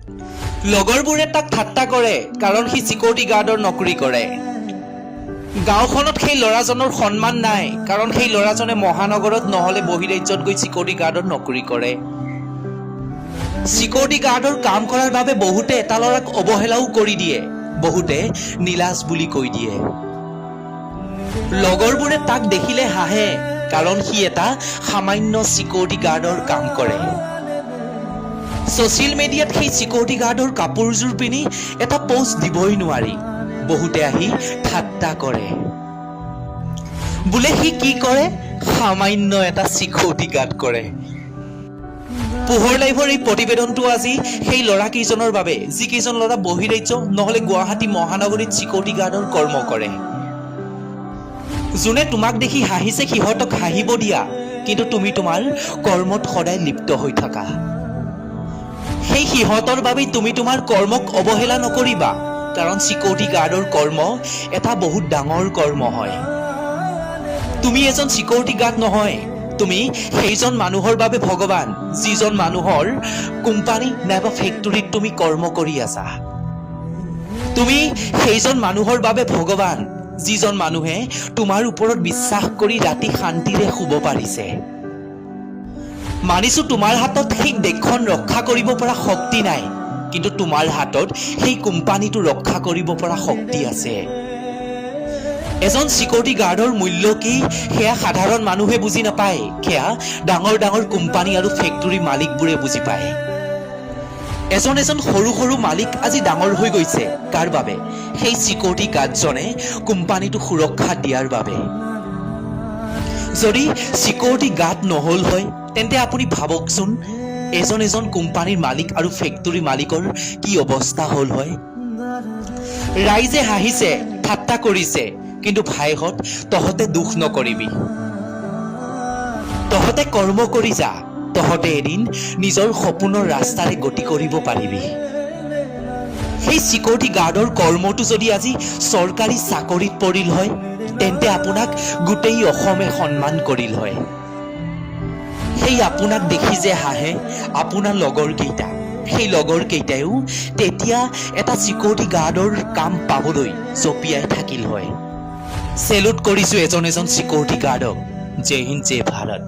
লগৰবোৰে তাক ঠাট্টা কৰে কাৰণ সি চিকিউৰিটি গাৰ্ডৰ নকৰি কৰে। গাঁওখনত সেই ল'ৰাজনৰ সন্মান নাই কাৰণ সেই ল'ৰাজনে মহানগৰত নহলে বহিৰাজ্যত গৈ চিকিউৰিটি গাৰ্ডৰ নকৰি কৰে। চিকিউৰিটি গাৰ্ডৰ কাম কৰাৰ বাবে বহুতে এটা ল'ৰাক অৱহেলাও কৰি দিয়ে, বহুতে নীলাজ বুলি কৈ দিয়ে। লগৰবোৰে তাক দেখিলে হাঁহে কাৰণ সি এটা সামান্য চিকিউৰিটি গাৰ্ডৰ কাম কৰে। ছচিয়েল মিডিয়াত সেই চিকিউৰিটি গাৰ্ডৰ কাপোৰযোৰ পিন্ধি এটা পোষ্ট দিবই নোৱাৰি, বহুতে আহি ঠাট্টা কৰে। বোলে সি কি কৰে? সামান্য এটা চিকিউৰিটি গাৰ্ড কৰে। পোহৰ লাইভৰ এই প্ৰতিবেদনটো আজি সেই ল'ৰা কেইজনৰ বাবে যিকেইজন ল'ৰা বহিৰাজ্য নহলে গুৱাহাটী মহানগৰীত চিকিউৰিটি গাৰ্ডৰ কৰ্ম কৰে। যোনে তোমাক দেখি হাঁহিছে সিহঁতক হাঁহিব দিয়া, কিন্তু তুমি তোমাৰ কৰ্মত সদায় লিপ্ত হৈ থাকা। সেই সিহঁতৰ বাবে তুমি তোমাৰ কৰ্মক অৱহেলা নকৰিবা, কাৰণ চিকিউৰিটি গাৰ্ডৰ কৰ্ম এটা বহুত ডাঙৰ কৰ্ম হয়। তুমি এজন চিকিউৰিটি গাৰ্ড নহয়, তুমি সেইজন মানুহৰ বাবে ভগৱান যিজন মানুহৰ কোম্পানী নাইবা ফেক্টৰীত তুমি কৰ্ম কৰি আছা। তুমি সেইজন মানুহৰ বাবে ভগৱান যিজন মানুহে তোমাৰ ওপৰত বিশ্বাস কৰি ৰাতি শান্তিৰে শুব পাৰিছে। মানিছো তোমাৰ হাতত সেই দেশখন ৰক্ষা কৰিব পৰা শক্তি নাই, কিন্তু তোমাৰ হাতত সেই কোম্পানীটো ৰক্ষা কৰিব পৰা শক্তি আছে। এজন চিকিউৰিটি গাৰ্ডৰ মূল্য কি সেয়া সাধাৰণ মানুহে বুজি নাপায়, সেয়া ডাঙৰ ডাঙৰ কোম্পানী আৰু ফেক্টৰী মালিকবোৰে বুজি পায়। এজন সৰু সৰু মালিক আজি ডাঙৰ হৈ গৈছে কাৰ বাবে? সেই চিকিউৰিটি গাৰ্ডজনে কোম্পানীটো সুৰক্ষা দিয়াৰ বাবে। যদি চিকিউৰিটি গাৰ্ড নহল হয় তেন্তে আপুনি ভাবকচোন এজন কোম্পানীৰ মালিক আৰু ফেক্টৰী মালিকৰ কি অৱস্থা হল হয়। ৰাইজে হাঁহিছে, ঠাট্টা কৰিছে, কিন্তু ভাইহঁত তহঁতে দুখ নকৰিবি, তহঁতে কৰ্ম কৰি যা, তহঁতে এদিন নিজৰ সপোনৰ ৰাস্তাৰে গতি কৰিব পাৰিবি। সেই চিকিউৰিটি গাৰ্ডৰ কৰ্মটো যদি আজি চৰকাৰী চাকৰিত পৰিল হয় তেন্তে আপোনাক গোটেই অসমে সন্মান কৰিল হয়। সেই আপোনাক দেখি যে হাঁহে আপোনাৰ লগৰ কেইটা, সেই লগৰ কেইটাইও তেতিয়া এটা চিকিউৰিটি গাৰ্ডৰ কাম পাবলৈ জঁপিয়াই থাকিল হয়। চেলুট কৰিছো এজন চিকিউৰিটি গাৰ্ডক। জয় হিন্দ, জয় ভাৰত।